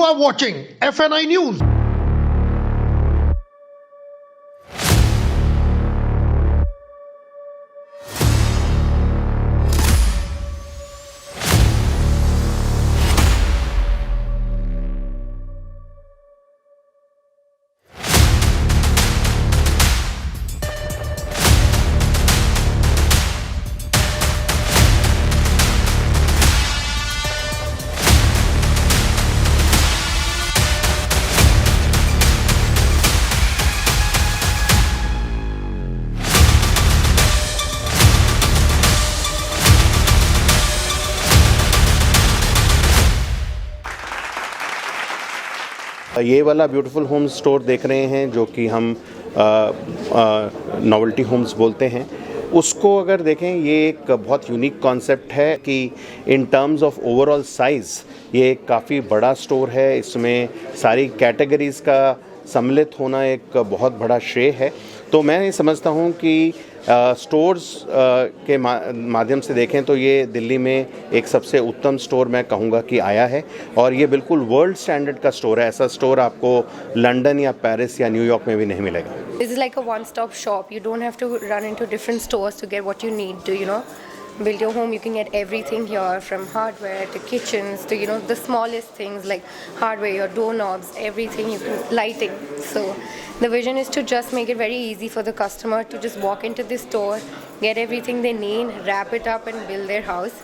are watching FNI News. ये वाला beautiful Holmes store देख रहे हैं जो कि हम नॉवेल्टी होम्स बोलते हैं, उसको अगर देखें ये एक बहुत यूनिक कॉन्सेप्ट है कि in terms of overall size ये एक काफ़ी बड़ा स्टोर है। इसमें सारी कैटेगरीज़ का सम्मिलित होना एक बहुत बड़ा श्रेय है। तो मैं ये समझता हूँ कि स्टोर्स के माध्यम से देखें तो ये दिल्ली में एक सबसे उत्तम स्टोर मैं कहूँगा कि आया है, और ये बिल्कुल वर्ल्ड स्टैंडर्ड का स्टोर है। ऐसा स्टोर आपको लंदन या पेरिस या न्यूयॉर्क में भी नहीं मिलेगा। This is like a one-stop shop. You don't have to run into different stores to get what you need to, build your home. You can get everything here, from hardware to kitchens to, the smallest things like hardware, your doorknobs, everything, lighting. So the vision is to just make it very easy for the customer to just walk into the store, get everything they need, wrap it up and build their house.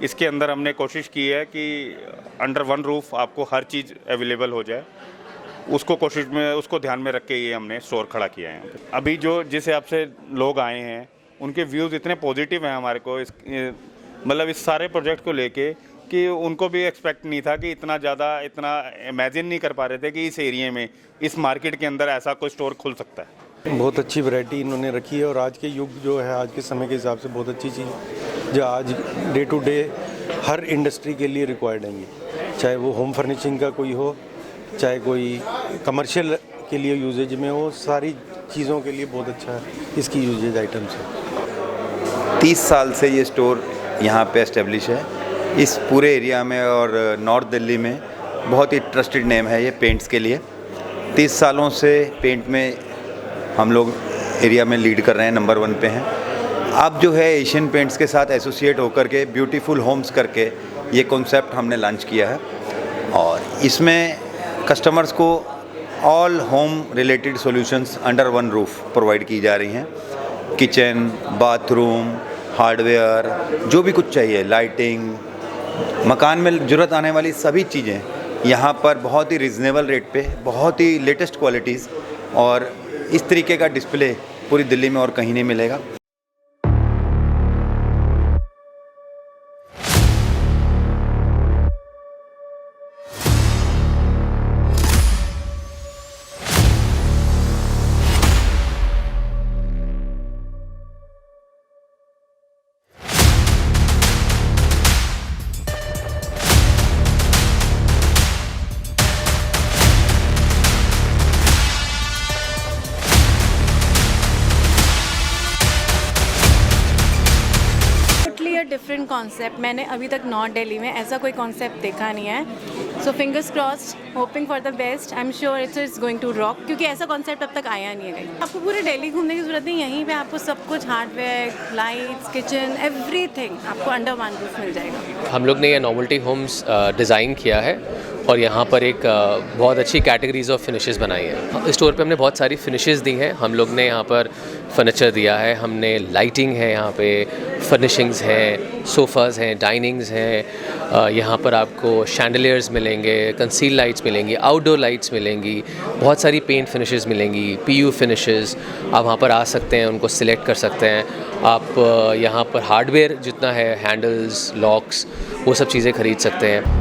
इसके अंदर हमने कोशिश की है कि under one roof आपको हर चीज़ available हो जाए, उसको ध्यान में रख के ये हमने स्टोर खड़ा किया है। अभी जो जिस हिसाब से लोग आए हैं उनके व्यूज़ इतने पॉजिटिव हैं हमारे को इस सारे प्रोजेक्ट को लेके कि उनको भी एक्सपेक्ट नहीं था कि इतना इमेजिन नहीं कर पा रहे थे कि इस एरिया में, इस मार्केट के अंदर ऐसा कोई स्टोर खुल सकता है। बहुत अच्छी वैरायटी इन्होंने रखी है और आज के युग जो है, आज के समय के हिसाब से बहुत अच्छी चीज़ जो आज डे टू डे हर इंडस्ट्री के लिए रिक्वायर्ड है ये, चाहे वो होम फर्निशिंग का कोई हो, चाहे कोई कमर्शियल के लिए यूजेज में हो, सारी चीज़ों के लिए बहुत अच्छा है इसकी यूजेज आइटम्स है। 30 साल से ये स्टोर यहाँ पे एस्टेब्लिश है इस पूरे एरिया में, और नॉर्थ दिल्ली में बहुत ही ट्रस्टेड नेम है ये पेंट्स के लिए। 30 सालों से पेंट में हम लोग एरिया में लीड कर रहे हैं, नंबर 1 पे हैं। अब जो है एशियन पेंट्स के साथ एसोसिएट होकर के ब्यूटीफुल होम्स करके ये कॉन्सेप्ट हमने लॉन्च किया है, और इसमें कस्टमर्स को all home related solutions under one roof provide की जा रही हैं। किचन, बाथरूम, हार्डवेयर, जो भी कुछ चाहिए, लाइटिंग, मकान में ज़रूरत आने वाली सभी चीज़ें यहाँ पर बहुत ही रिजनेबल रेट पे, बहुत ही लेटेस्ट क्वालिटीज़ और इस तरीके का डिस्प्ले पूरी दिल्ली में और कहीं नहीं मिलेगा। डिफरेंट कॉन्सेप्ट, मैंने अभी तक नॉर्थ दिल्ली में ऐसा कोई कॉन्सेप्ट देखा नहीं है। So fingers crossed, hoping for the best. I am sure it's going to rock, क्योंकि ऐसा कॉन्सेप्ट अब तक आया नहीं है कहीं। आपको पूरे दिल्ली घूमने की जरूरत नहीं, यहीं पे आपको सब कुछ, हार्डवेयर, लाइट्स, किचन, एवरीथिंग आपको अंडर वन रूफ मिल जाएगा। हम लोग ने ये नॉवेल्टी होम्स डिज़ाइन किया है और यहाँ पर एक बहुत अच्छी कैटेगरीज ऑफ फिनिशेस बनाई हैं। स्टोर पे हमने बहुत सारी फिनिशेस दी हैं। हम लोग ने यहाँ पर फर्नीचर दिया है, हमने लाइटिंग है, यहाँ पे फर्निशिंग्स हैं, सोफ़ाज़ हैं, डाइनिंग्स हैं। यहाँ पर आपको शैंडलियर्स मिलेंगे, कंसील लाइट्स मिलेंगी, आउटडोर लाइट्स मिलेंगी, बहुत सारी पेंट फिनिशेस मिलेंगी, पीयू फिनिशेस। आप वहाँ पर आ सकते हैं, उनको सिलेक्ट कर सकते हैं। आप यहाँ पर हार्डवेयर जितना है, हैंडल्स, लॉक्स, वो सब चीज़ें ख़रीद सकते हैं।